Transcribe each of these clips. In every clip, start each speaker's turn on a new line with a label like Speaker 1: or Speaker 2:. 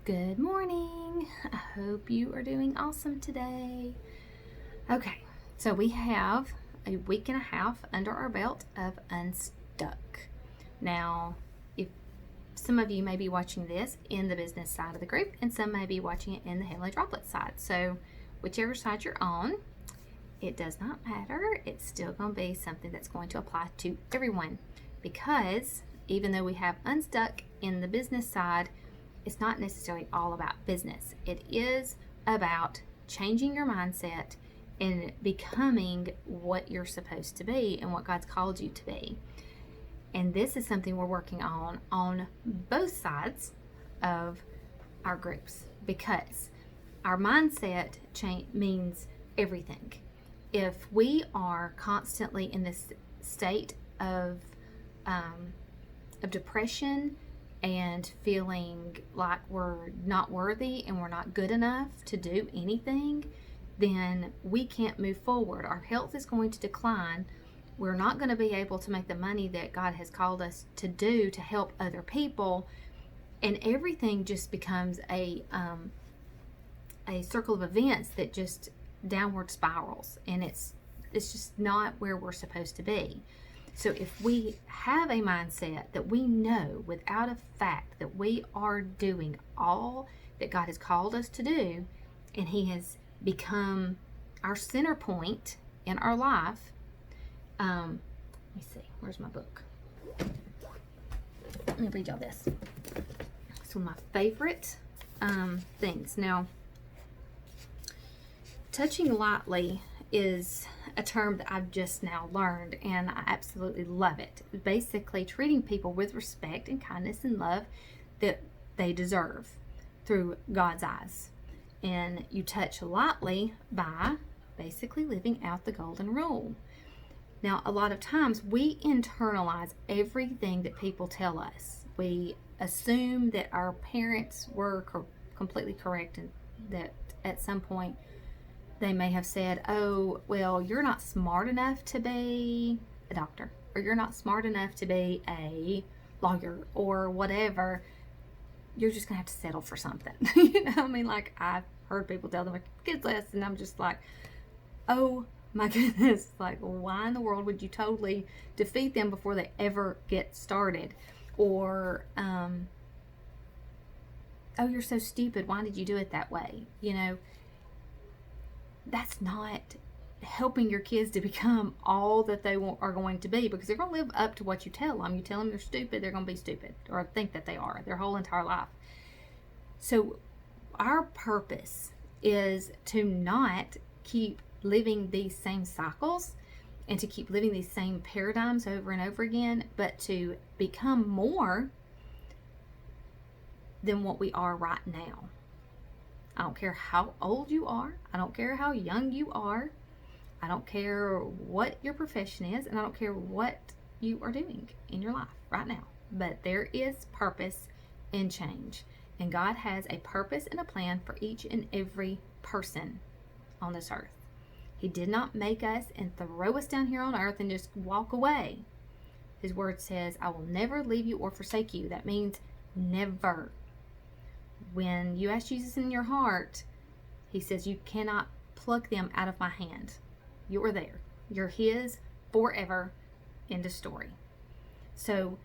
Speaker 1: Good morning. I hope you are doing awesome today. Okay, so we have a week and a half under our belt of Unstuck. Now, if some of you may be watching this in the business side of the group, and some may be watching it in the Heavenly Droplet side. So, whichever side you're on, it does not matter. It's still going to be something that's going to apply to everyone, because even though we have Unstuck in the business side, it's not necessarily all about business. It is about changing your mindset and becoming what you're supposed to be and what God's called you to be. And this is something we're working on both sides of our groups, because our mindset change means everything. If we are constantly in this state of depression and feeling like we're not worthy and we're not good enough to do anything, then we can't move forward. Our health is going to decline. We're not going to be able to make the money that God has called us to do to help other people, and everything just becomes a circle of events that just downward spirals, and it's just not where we're supposed to be. So if we have a mindset that we know without a fact that we are doing all that God has called us to do, and He has become our center point in our life. Let me see, where's my book? Let me read y'all this. It's one of my favorite things. Now, touching lightly is a term that I've just now learned, and I absolutely love it. Basically, treating people with respect and kindness and love that they deserve through God's eyes. And you touch lightly by basically living out the golden rule. Now, a lot of times we internalize everything that people tell us. We assume that our parents were completely correct, and that at some point they may have said, oh, well, you're not smart enough to be a doctor, or you're not smart enough to be a lawyer, or whatever. You're just going to have to settle for something. I mean, like, I've heard people tell their kids this, and I'm just like, oh my goodness, like, why in the world would you totally defeat them before they ever get started? Or, oh, you're so stupid. Why did you do it that way? That's not helping your kids to become all that they are going to be, because they're going to live up to what you tell them. You tell them they're stupid, they're going to be stupid, or think that they are their whole entire life. So our purpose is to not keep living these same cycles and to keep living these same paradigms over and over again, but to become more than what we are right now. I don't care how old you are. I don't care how young you are. I don't care what your profession is, and I don't care what you are doing in your life right now. But there is purpose in change, and God has a purpose and a plan for each and every person on this earth. He did not make us and throw us down here on earth and just walk away. His word says, I will never leave you or forsake you. That means never. When you ask Jesus in your heart, He says, you cannot pluck them out of my hand. You are there. You're His forever. End of story. So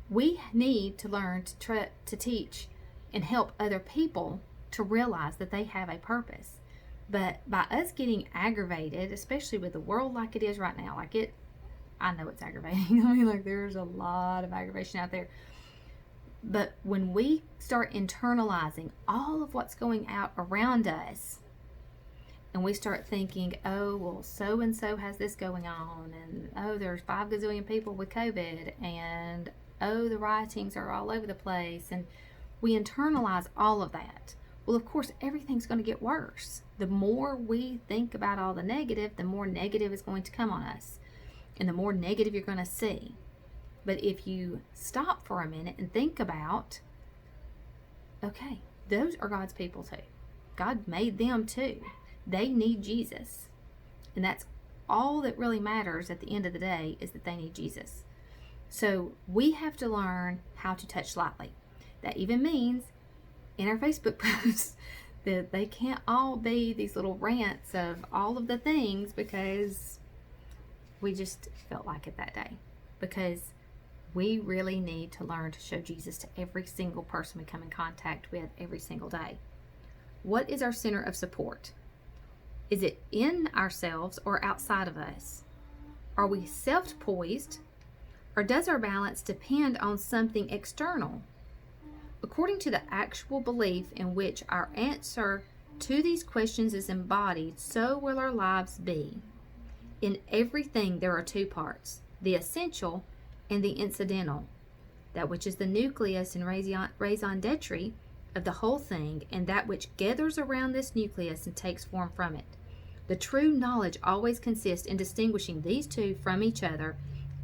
Speaker 1: we need to learn to teach and help other people to realize that they have a purpose. But by us getting aggravated, especially with the world like it is right now, I know it's aggravating. I mean, like, there's a lot of aggravation out there. But when we start internalizing all of what's going out around us, and we start thinking, oh, well, so-and-so has this going on, and oh, there's 5 gazillion people with COVID, and oh, the riotings are all over the place, and we internalize all of that. Well, of course, everything's going to get worse. The more we think about all the negative, the more negative is going to come on us, and the more negative you're going to see. But if you stop for a minute and think about, okay, those are God's people too. God made them too. They need Jesus. And that's all that really matters at the end of the day, is that they need Jesus. So we have to learn how to touch lightly. That even means in our Facebook posts that they can't all be these little rants of all of the things because we just felt like it that day. Because we really need to learn to show Jesus to every single person we come in contact with every single day. What is our center of support? Is it in ourselves or outside of us? Are we self-poised, or does our balance depend on something external? According to the actual belief in which our answer to these questions is embodied, so will our lives be. In everything there are two parts, the essential and the incidental, that which is the nucleus and raison d'etre of the whole thing, and that which gathers around this nucleus and takes form from it. The true knowledge always consists in distinguishing these two from each other,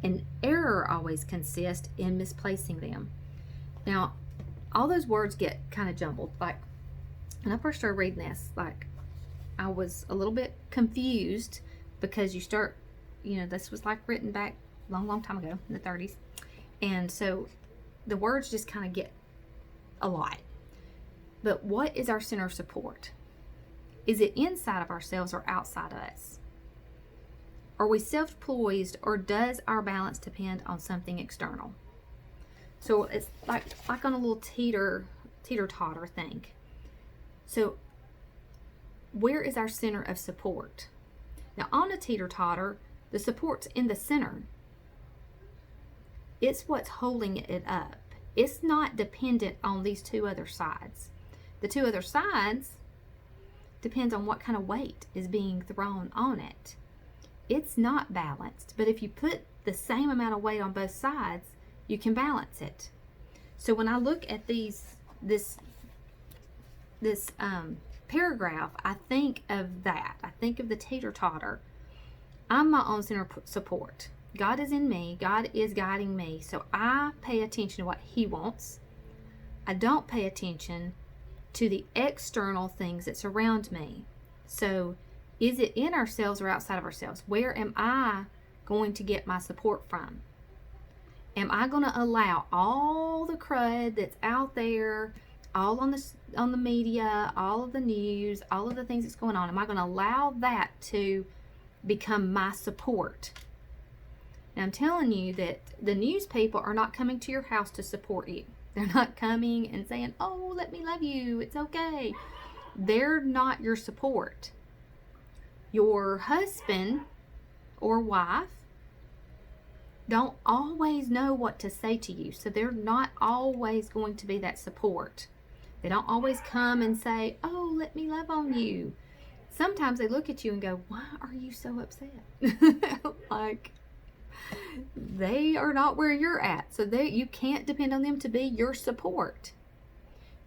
Speaker 1: and error always consists in misplacing them. Now, all those words get kind of jumbled. Like, when I first started reading this, like, I was a little bit confused because you start, this was like written back long time ago in the 30s. And so the words just kind of get a lot. But what is our center of support? Is it inside of ourselves or outside of us? Are we self-poised, or does our balance depend on something external? So it's like on a little teeter-totter thing. So where is our center of support? Now, on a teeter-totter, the support's in the center. It's what's holding it up. It's not dependent on these two other sides. The two other sides depends on what kind of weight is being thrown on it. It's not balanced, but if you put the same amount of weight on both sides, you can balance it. So when I look at this paragraph, I think of that. I think of the teeter-totter. I'm my own center of support. God is in me. God is guiding me. So I pay attention to what He wants. I don't pay attention to the external things that surround me. So is it in ourselves or outside of ourselves? Where am I going to get my support from? Am I going to allow all the crud that's out there, all on the media, all of the news, all of the things that's going on, am I going to allow that to become my support? Now, I'm telling you that the news people are not coming to your house to support you. They're not coming and saying, oh, let me love you, it's okay. They're not your support. Your husband or wife don't always know what to say to you, so they're not always going to be that support. They don't always come and say, oh, let me love on you. Sometimes they look at you and go, why are you so upset? Like, they are not where you're at, so you can't depend on them to be your support.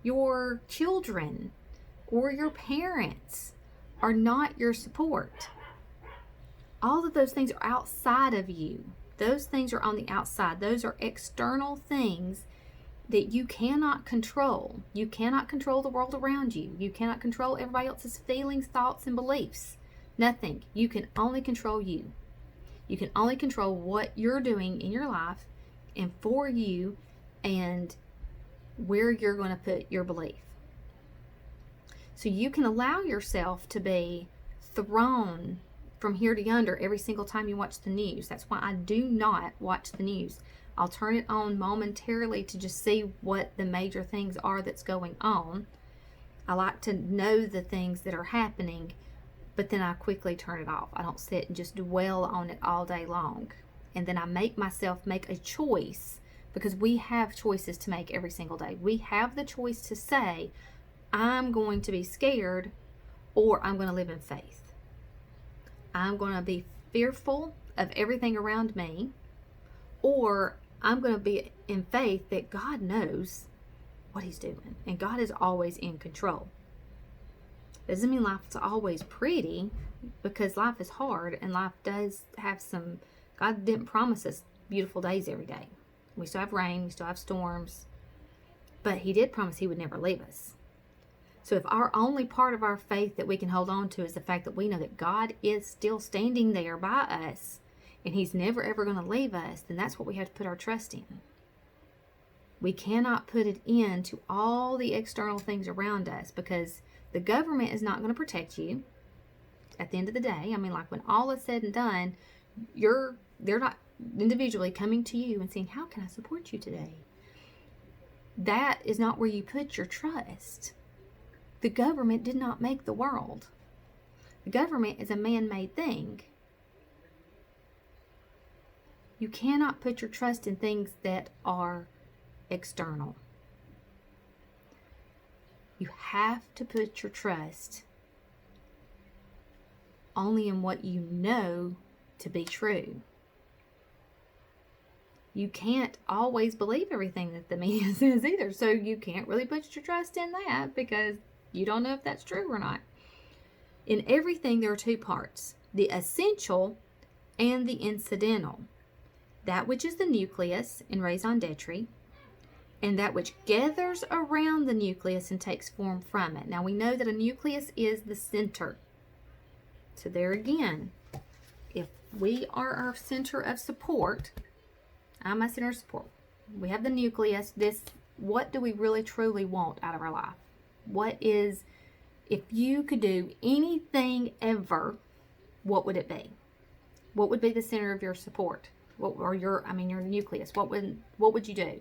Speaker 1: Your children or your parents are not your support. All of those things are outside of you. Those things are on the outside. Those are external things that you cannot control. You cannot control the world around you. You cannot control everybody else's feelings, thoughts, and beliefs. Nothing. You can only control you. You can only control what you're doing in your life and for you, and where you're going to put your belief. So you can allow yourself to be thrown from here to yonder every single time you watch the news. That's why I do not watch the news. I'll turn it on momentarily to just see what the major things are that's going on. I like to know the things that are happening, but then I quickly turn it off. I don't sit and just dwell on it all day long. And then I make myself make a choice, because we have choices to make every single day. We have the choice to say, I'm going to be scared, or I'm going to live in faith. I'm going to be fearful of everything around me, or I'm going to be in faith that God knows what He's doing, and God is always in control. Doesn't mean life's always pretty, because life is hard, and life does have some, God didn't promise us beautiful days every day. We still have rain, we still have storms, but He did promise He would never leave us. So if our only part of our faith that we can hold on to is the fact that we know that God is still standing there by us, and He's never ever going to leave us, then that's what we have to put our trust in. We cannot put it into all the external things around us, because the government is not going to protect you at the end of the day. I mean, like, when all is said and done, they're not individually coming to you and saying, how can I support you today? That is not where you put your trust. The government did not make the world. The government is a man-made thing. You cannot put your trust in things that are external. You have to put your trust only in what you know to be true. You can't always believe everything that the media says either, so you can't really put your trust in that because you don't know if that's true or not. In everything, there are two parts: the essential and the incidental. That which is the nucleus in raison d'etre, and that which gathers around the nucleus and takes form from it. Now, we know that a nucleus is the center. So there again, if we are our center of support, I'm my center of support. We have the nucleus. What do we really truly want out of our life? What is, if you could do anything ever, what would it be? What would be the center of your support? Your nucleus? What would you do?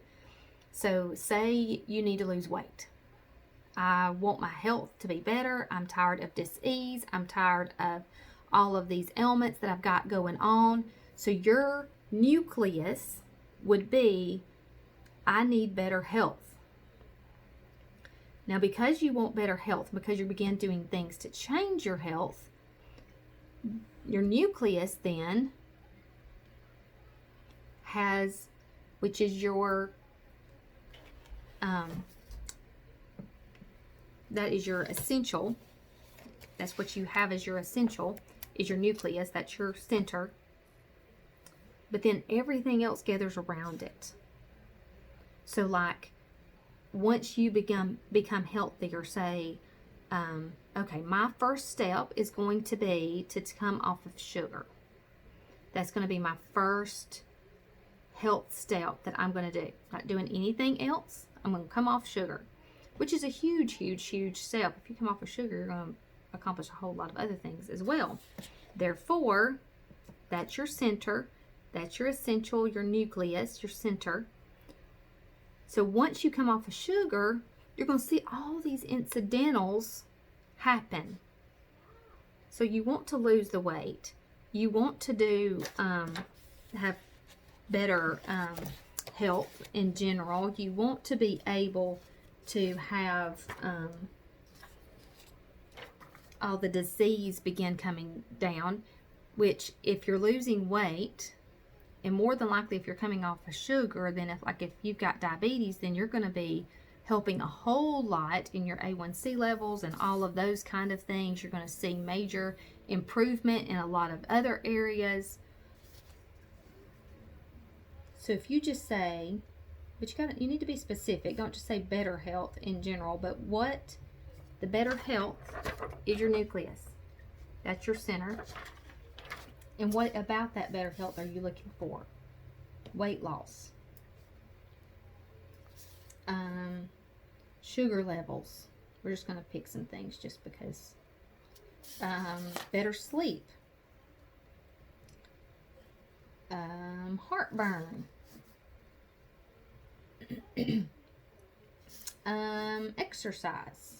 Speaker 1: So say you need to lose weight. I want my health to be better. I'm tired of dis-ease. I'm tired of all of these ailments that I've got going on. So your nucleus would be, I need better health. Now, because you want better health, because you begin doing things to change your health, your nucleus then has, which is your, that is your essential. That's what you have as your essential, is your nucleus. That's your center. But then everything else gathers around it. So like, once you become healthier, say, okay, my first step is going to be to come off of sugar. That's going to be my first health step that I'm going to do. Not doing anything else. I'm going to come off sugar, which is a huge, huge, huge step. If you come off of sugar, you're going to accomplish a whole lot of other things as well. Therefore, that's your center. That's your essential, your nucleus, your center. So once you come off of sugar, you're going to see all these incidentals happen. So you want to lose the weight. You want to do have better health in general. You want to be able to have all the disease begin coming down, which if you're losing weight, and more than likely if you're coming off of sugar, then if you've got diabetes, then you're going to be helping a whole lot in your A1C levels and all of those kind of things. You're going to see major improvement in a lot of other areas. So if you just say, but you need to be specific. Don't just say better health in general, but what the better health is your nucleus. That's your center. And what about that better health are you looking for? Weight loss. Sugar levels. We're just going to pick some things just because. Better sleep. Heartburn. Exercise.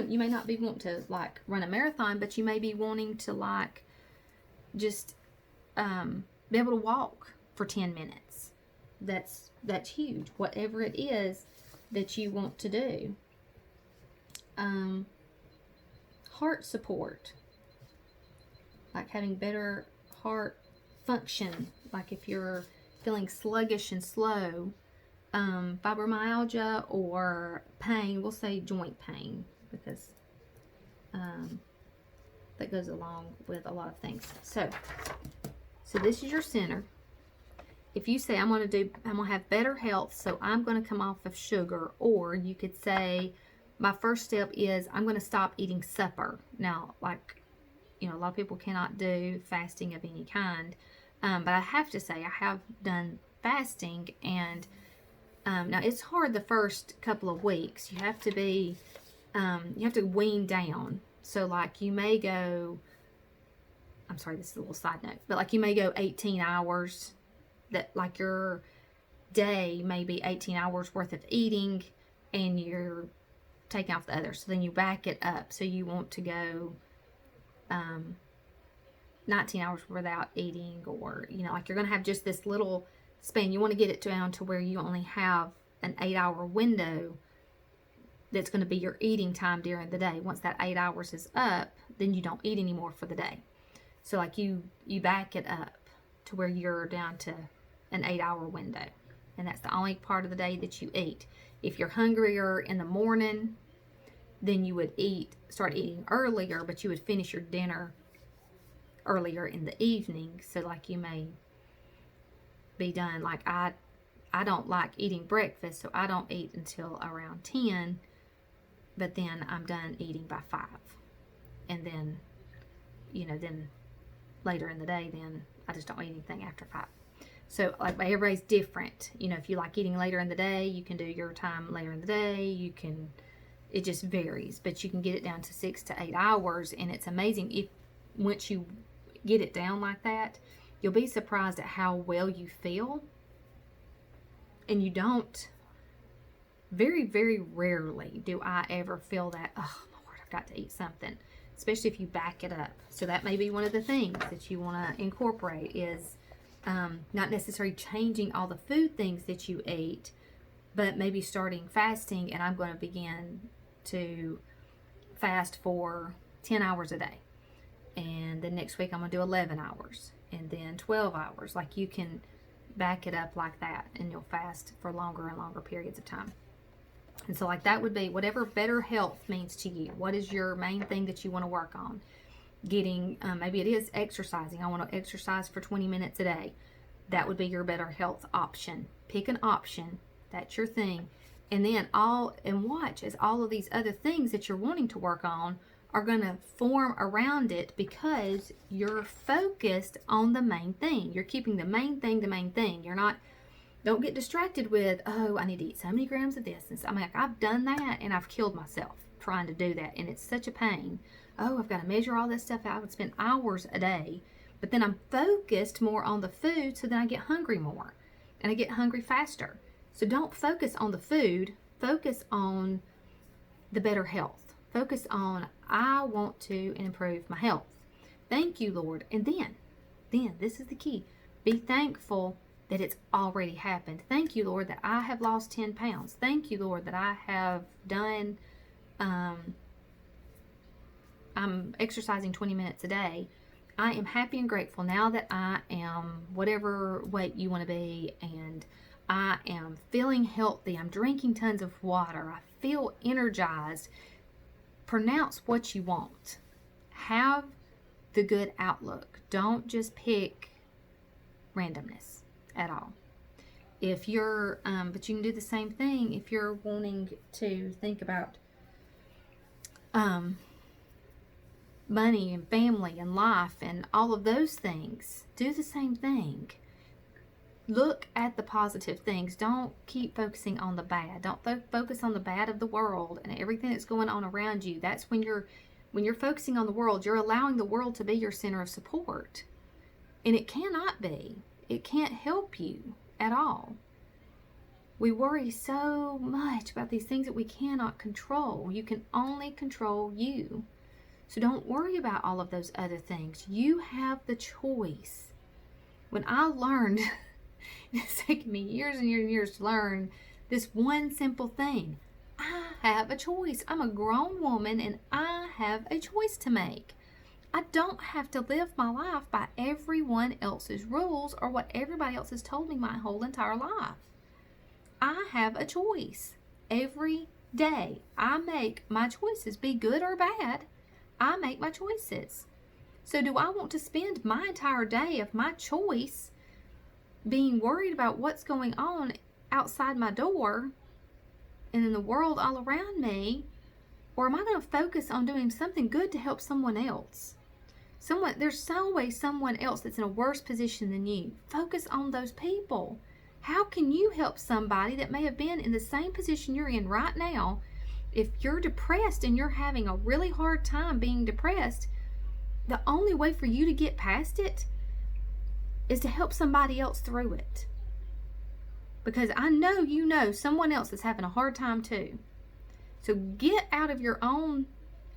Speaker 1: You may not be wanting to like run a marathon, but you may be wanting to like just be able to walk for 10 minutes. That's huge. Whatever it is that you want to do. Heart support. Like having better heart function. Like if you're feeling sluggish and slow, fibromyalgia or pain, we'll say joint pain, because that goes along with a lot of things. So this is your center. If you say I'm gonna have better health, so I'm gonna come off of sugar, or you could say my first step is I'm gonna stop eating supper. Now, like, a lot of people cannot do fasting of any kind, but I have to say I have done fasting. And now it's hard the first couple of weeks. You have to be, you have to wean down. So like you may go, I'm sorry, this is a little side note, but like you may go 18 hours, that like your day may be 18 hours worth of eating and you're taking off the other. So then you back it up. So you want to go 19 hours without eating, or, you know, like you're going to have just this little span. You want to get it down to where you only have an 8-hour window that's going to be your eating time during the day. Once that 8 hours is up, then you don't eat anymore for the day. So like you back it up to where you're down to an 8-hour window. And that's the only part of the day that you eat. If you're hungrier in the morning, then you would start eating earlier, but you would finish your dinner earlier in the evening. So like you may be done, like I don't like eating breakfast, so I don't eat until around 10, but then I'm done eating by 5. And then, you know, then later in the day, then I just don't eat anything after 5. So like everybody's different. You know, if you like eating later in the day, you can do your time later in the day. You can, it just varies, but you can get it down to 6 to 8 hours. And it's amazing if once you get it down like that, you'll be surprised at how well you feel. And you don't, very, very rarely do I ever feel that, oh my Lord, I've got to eat something, especially if you back it up. So that may be one of the things that you want to incorporate is not necessarily changing all the food things that you eat, but maybe starting fasting. And I'm going to begin to fast for 10 hours a day. And then next week I'm going to do 11 hours and then 12 hours. Like you can back it up like that, and you'll fast for longer and longer periods of time. And so like that would be whatever better health means to you. What is your main thing that you want to work on? Getting, maybe it is exercising. I want to exercise for 20 minutes a day. That would be your better health option. Pick an option. That's your thing. And then watch as all of these other things that you're wanting to work on are going to form around it, because you're focused on the main thing. You're keeping the main thing the main thing. You're not, don't get distracted with, oh, I need to eat so many grams of this. And so, I mean, like, I've done that and I've killed myself trying to do that. And it's such a pain. Oh, I've got to measure all this stuff out. I would spend hours a day. But then I'm focused more on the food, so then I get hungry more. And I get hungry faster. So don't focus on the food. Focus on the better health. Focus on, I want to improve my health. Thank you, Lord. And then this is the key. Be thankful that it's already happened. Thank you, Lord, that I have lost 10 pounds. Thank you, Lord, that I have done, I'm exercising 20 minutes a day. I am happy and grateful now that I am whatever weight you want to be, and I am feeling healthy. I'm drinking tons of water. I feel energized. Pronounce what you want. Have the good outlook. Don't just pick randomness at all. If you're, but you can do the same thing if you're wanting to think about money and family and life and all of those things. Do the same thing. Look at the positive things. Don't keep focusing on the bad. Don't focus on the bad of the world and everything that's going on around you. That's when you're focusing on the world, you're allowing the world to be your center of support. And it cannot be. It can't help you at all. We worry so much about these things that we cannot control. You can only control you. So don't worry about all of those other things. You have the choice. When I learned it's taken me years and years and years to learn this one simple thing. I have a choice. I'm a grown woman and I have a choice to make. I don't have to live my life by everyone else's rules or what everybody else has told me my whole entire life. I have a choice. Every day I make my choices, be good or bad. I make my choices. So do I want to spend my entire day of my choice being worried about what's going on outside my door and in the world all around me? Or am I going to focus on doing something good to help someone else? There's always someone else that's in a worse position than you. Focus on those people. How can you help somebody that may have been in the same position you're in right now? If you're depressed and you're having a really hard time being depressed, the only way for you to get past it is to help somebody else through it. Because I know you know someone else is having a hard time too. So get out of your own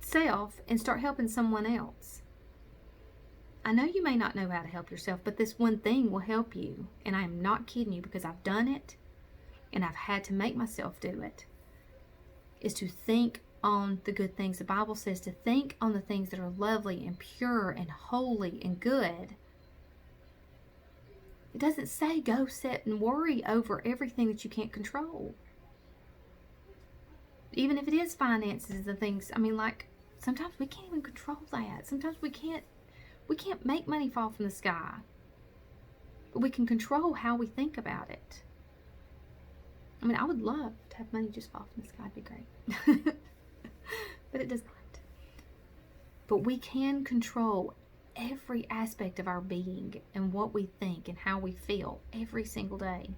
Speaker 1: self and start helping someone else. I know you may not know how to help yourself, but this one thing will help you. And I am not kidding you, because I've done it and I've had to make myself do it. Is to think on the good things. The Bible says to think on the things that are lovely and pure and holy and good. It doesn't say go sit and worry over everything that you can't control. Even if it is finances and things, I mean, like, sometimes we can't even control that. Sometimes we can't make money fall from the sky. But we can control how we think about it. I mean, I would love to have money just fall from the sky. It'd be great. But it does not. But we can control every aspect of our being and what we think and how we feel every single day.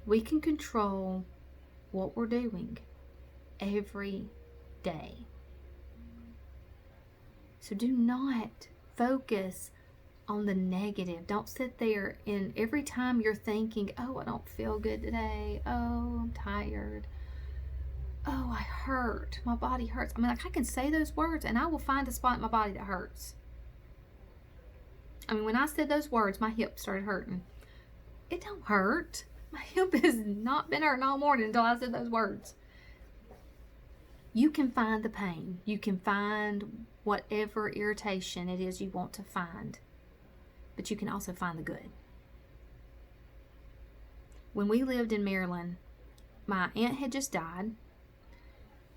Speaker 1: We can control what we're doing every day. So do not focus on the negative. Don't sit there and every time you're thinking, oh, I don't feel good today. Oh, I'm tired. Oh, I hurt. My body hurts. I mean, like, I can say those words and I will find a spot in my body that hurts. I mean, when I said those words, my hip started hurting. It don't hurt. My hip has not been hurting all morning until I said those words. You can find the pain. You can find whatever irritation it is you want to find. But you can also find the good. When we lived in Maryland, my aunt had just died.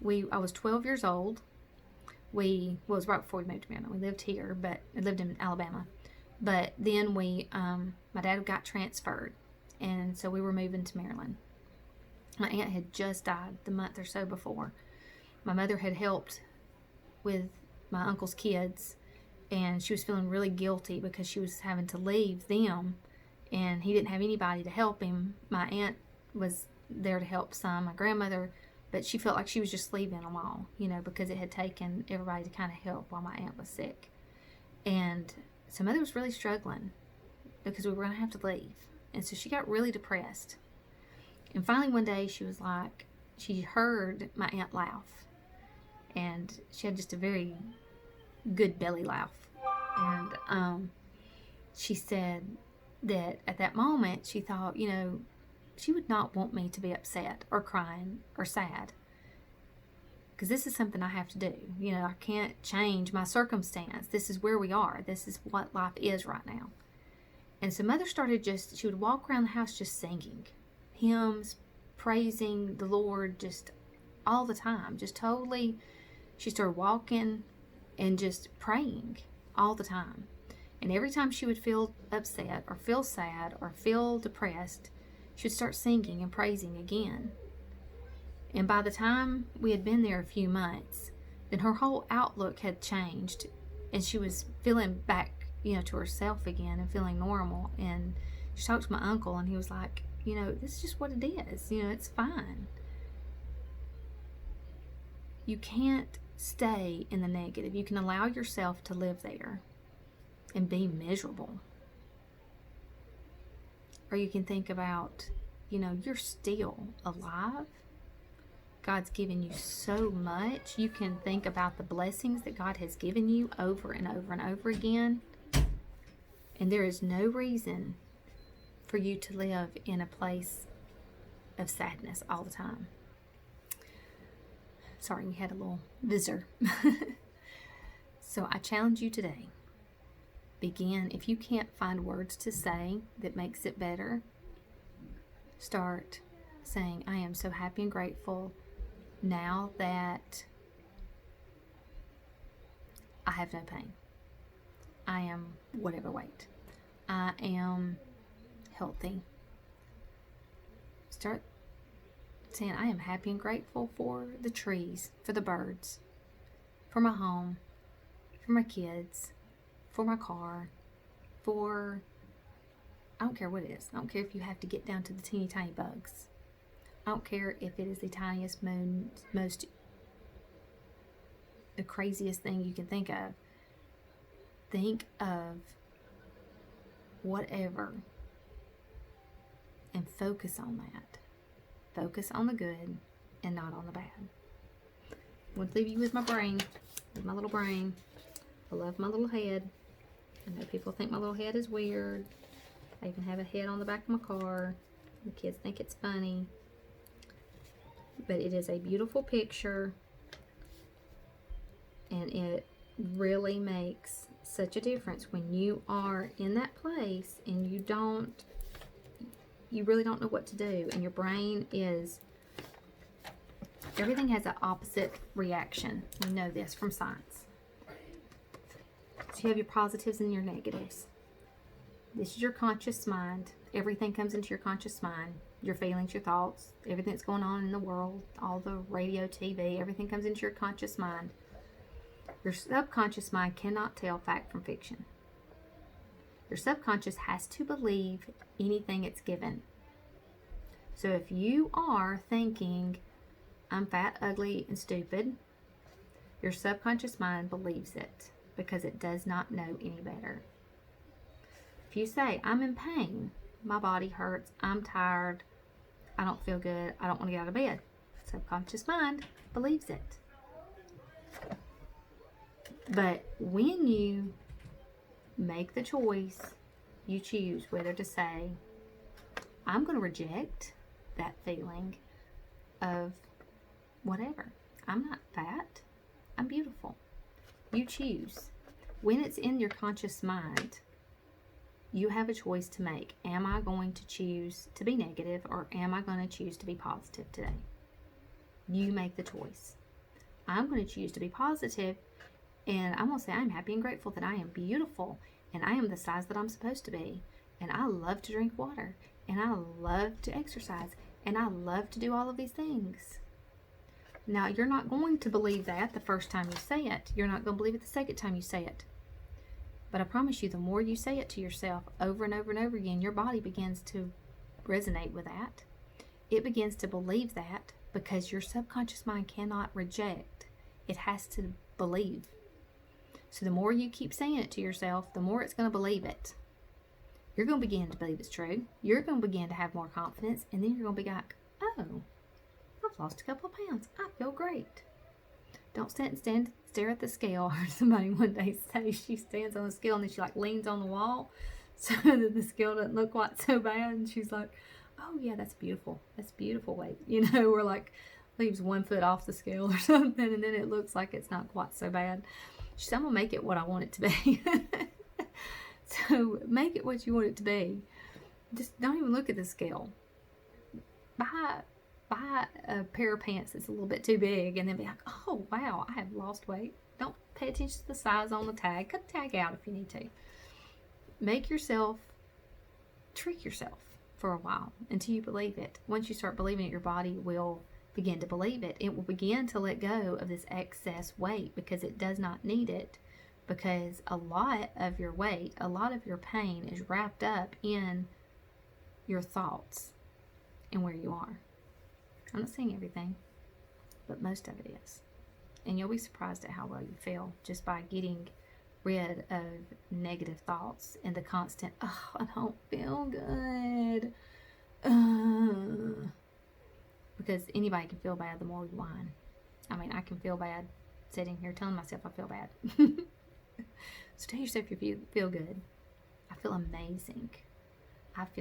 Speaker 1: I was 12 years old. It was right before we moved to Maryland. We lived here, but I lived in Alabama. But then my dad got transferred, and so we were moving to Maryland. My aunt had just died the month or so before. My mother had helped with my uncle's kids, and she was feeling really guilty because she was having to leave them, and he didn't have anybody to help him. My aunt was there to help some, my grandmother, but she felt like she was just leaving them all, because it had taken everybody to kind of help while my aunt was sick. And so Mother was really struggling because we were going to have to leave. And so she got really depressed. And finally one day she was like, she heard my aunt laugh. And she had just a very good belly laugh. And she said that at that moment she thought, she would not want me to be upset or crying or sad. Because this is something I have to do. I can't change my circumstance. This is where we are. This is what life is right now. And so Mother started she would walk around the house just singing hymns, praising the Lord just all the time. Just totally, she started walking and just praying all the time. And every time she would feel upset or feel sad or feel depressed, she would start singing and praising again. And by the time we had been there a few months, then her whole outlook had changed, and she was feeling back, to herself again and feeling normal. And she talked to my uncle, and he was like, this is just what it is. It's fine. You can't stay in the negative. You can allow yourself to live there and be miserable. Or you can think about, you're still alive. God's given you so much. You can think about the blessings that God has given you over and over and over again. And there is no reason for you to live in a place of sadness all the time. Sorry, we had a little visitor. So I challenge you today. Begin, if you can't find words to say that makes it better, start saying, I am so happy and grateful now that I have no pain. I am whatever weight. I am healthy. Start saying, I am happy and grateful for the trees, for the birds, for my home, for my kids, for my car, for I don't care what it is. I don't care if you have to get down to the teeny tiny bugs. I don't care if it is the tiniest, most, the craziest thing you can think of. Think of whatever and focus on that. Focus on the good and not on the bad. I want to leave you with my brain, with my little brain. I love my little head. I know people think my little head is weird. I even have a head on the back of my car. The kids think it's funny. But it is a beautiful picture. And it really makes such a difference when you are in that place and you really don't know what to do. And your brain is, everything has an opposite reaction. We know this from science. So you have your positives and your negatives. This is your conscious mind. Everything comes into your conscious mind. Your feelings, your thoughts, everything that's going on in the world, all the radio, TV, everything comes into your conscious mind. Your subconscious mind cannot tell fact from fiction. Your subconscious has to believe anything it's given. So if you are thinking, I'm fat, ugly, and stupid, your subconscious mind believes it because it does not know any better. If you say, I'm in pain, my body hurts, I'm tired, I don't feel good, I don't want to get out of bed, subconscious mind believes it. But when you make the choice, you choose whether to say, I'm going to reject that feeling of whatever. I'm not fat. I'm beautiful. You choose. When it's in your conscious mind, you have a choice to make. Am I going to choose to be negative or am I going to choose to be positive today? You make the choice. I'm going to choose to be positive, and I'm going to say I'm happy and grateful that I am beautiful and I am the size that I'm supposed to be, and I love to drink water, and I love to exercise, and I love to do all of these things. Now, you're not going to believe that the first time you say it. You're not going to believe it the second time you say it. But I promise you, the more you say it to yourself over and over and over again, your body begins to resonate with that. It begins to believe that because your subconscious mind cannot reject. It has to believe. So the more you keep saying it to yourself, the more it's going to believe it. You're going to begin to believe it's true. You're going to begin to have more confidence, and then you're going to be like, oh, I've lost a couple of pounds. I feel great. Don't stare at the scale. I heard somebody one day say she stands on the scale and then she like leans on the wall so that the scale doesn't look quite so bad. And she's like, oh yeah, that's beautiful. That's beautiful weight. You know, or like leaves 1 foot off the scale or something, and then it looks like it's not quite so bad. She said, I'm gonna make it what I want it to be. So make it what you want it to be. Just don't even look at the scale. Buy a pair of pants that's a little bit too big and then be like, oh wow, I have lost weight. Don't pay attention to the size on the tag. Cut the tag out if you need to. Make yourself, trick yourself for a while until you believe it. Once you start believing it, your body will begin to believe it. It will begin to let go of this excess weight because it does not need it, because a lot of your weight, a lot of your pain is wrapped up in your thoughts and where you are. I'm not saying everything, but most of it is. And you'll be surprised at how well you feel just by getting rid of negative thoughts and the constant, oh, I don't feel good. Because anybody can feel bad the more you whine. I mean, I can feel bad sitting here telling myself I feel bad. So tell yourself you feel good. I feel amazing.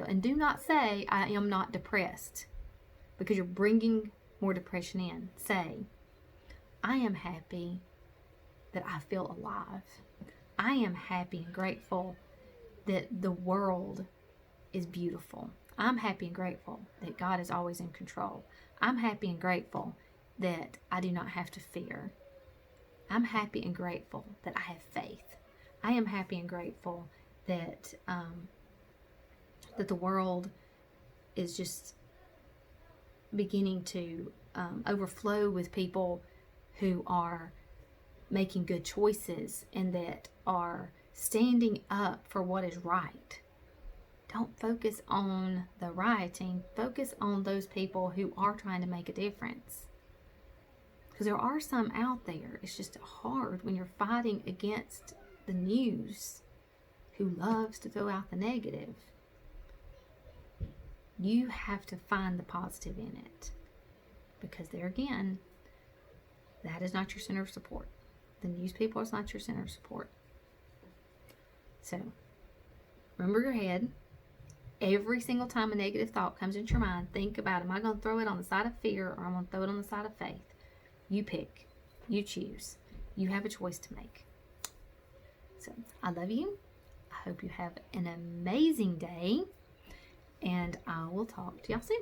Speaker 1: And do not say I am not depressed, because you're bringing more depression in. Say, I am happy that I feel alive. I am happy and grateful that the world is beautiful. I'm happy and grateful that God is always in control. I'm happy and grateful that I do not have to fear. I'm happy and grateful that I have faith. I am happy and grateful that that the world is just beginning to overflow with people who are making good choices and that are standing up for what is right. Don't focus on the rioting. Focus on those people who are trying to make a difference. Because there are some out there. It's just hard when you're fighting against the news who loves to throw out the negative. You have to find the positive in it. Because there again, that is not your center of support. The news people is not your center of support. So, remember your head. Every single time a negative thought comes into your mind, think about, am I going to throw it on the side of fear or am I going to throw it on the side of faith? You pick. You choose. You have a choice to make. So, I love you. I hope you have an amazing day. And I will talk to y'all soon.